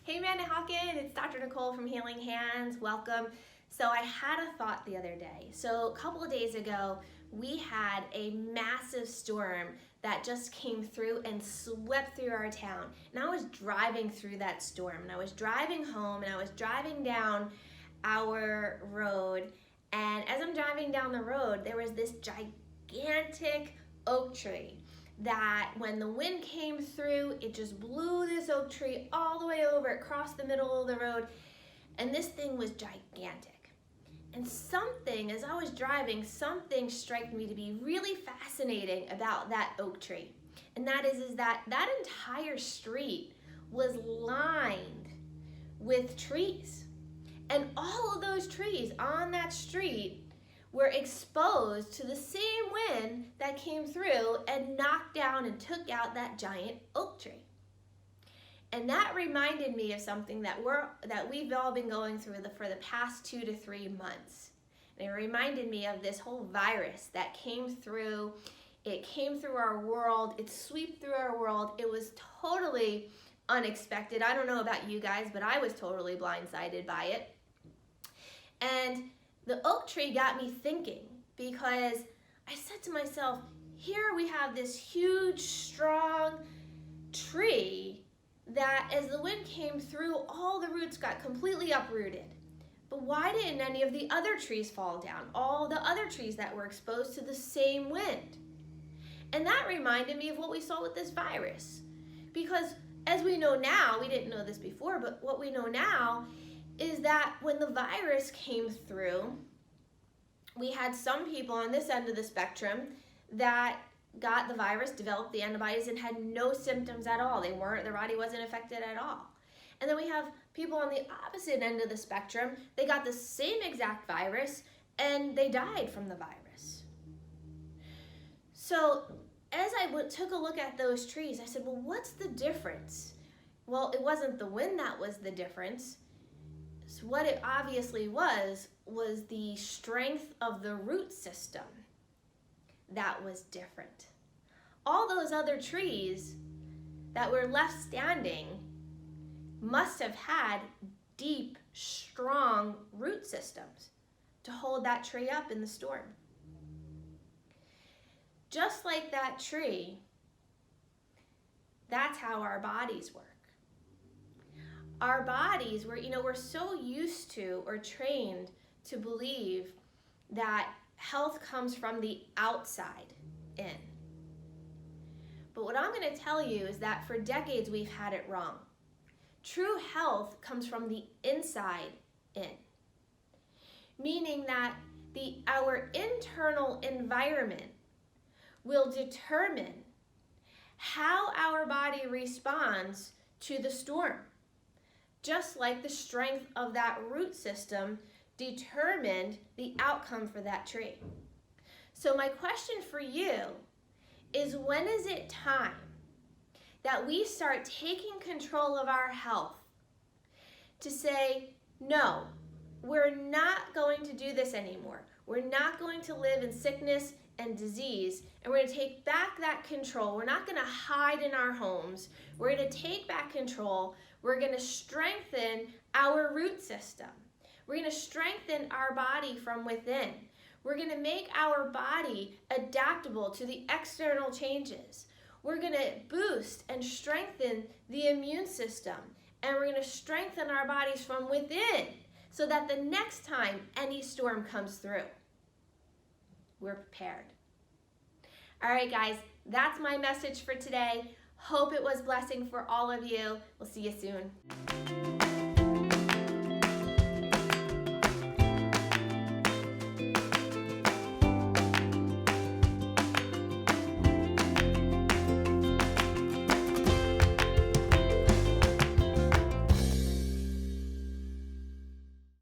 Hey Manahawkin, it's Dr. Nicole from Healing Hands. Welcome. So I had a thought the other day. So a couple of days ago, we had a massive storm that just came through and swept through our town. And I was driving through that storm, and I was driving home, and I was driving down our road. And as I'm driving down the road, there was this gigantic oak tree that when the wind came through, it just blew this oak tree all the way over across the middle of the road. And this thing was gigantic. And something, as I was driving, something struck me to be really fascinating about that oak tree. And that is that entire street was lined with trees. And all of those trees on that street were exposed to the same wind that came through and knocked down and took out that giant oak tree. And that reminded me of something that we've all been going through for the past 2 to 3 months. And it reminded me of this whole virus that came through. It came through our world. It swept through our world. It was totally unexpected. I don't know about you guys, but I was totally blindsided by it. And the oak tree got me thinking, because I said to myself, here we have this huge, strong tree that as the wind came through, all the roots got completely uprooted. But why didn't any of the other trees fall down? All the other trees that were exposed to the same wind. And that reminded me of what we saw with this virus. Because as we know now, we didn't know this before, but what we know now is that when the virus came through, we had some people on this end of the spectrum that got the virus, developed the antibodies, and had no symptoms at all. Their body wasn't affected at all. And then we have people on the opposite end of the spectrum. They got the same exact virus, and they died from the virus. So as I took a look at those trees, I said, well, what's the difference? Well, it wasn't the wind that was the difference. So what it obviously was the strength of the root system that was different. All those other trees that were left standing must have had deep, strong root systems to hold that tree up in the storm. Just like that tree, that's how our bodies work. Our bodies, we're so used to or trained to believe that health comes from the outside in. But what I'm going to tell you is that for decades we've had it wrong. True health comes from the inside in. Meaning that our internal environment will determine how our body responds to the storm. Just like the strength of that root system determined the outcome for that tree. So my question for you is, when is it time that we start taking control of our health to say, no, we're not going to do this anymore. We're not going to live in sickness and disease, and we're going to take back that control. We're not going to hide in our homes. We're going to take back control. We're going to strengthen our root system. We're going to strengthen our body from within. We're going to make our body adaptable to the external changes. We're going to boost and strengthen the immune system. And we're going to strengthen our bodies from within so that the next time any storm comes through, we're prepared. All right, guys, that's my message for today. Hope it was a blessing for all of you. We'll see you soon.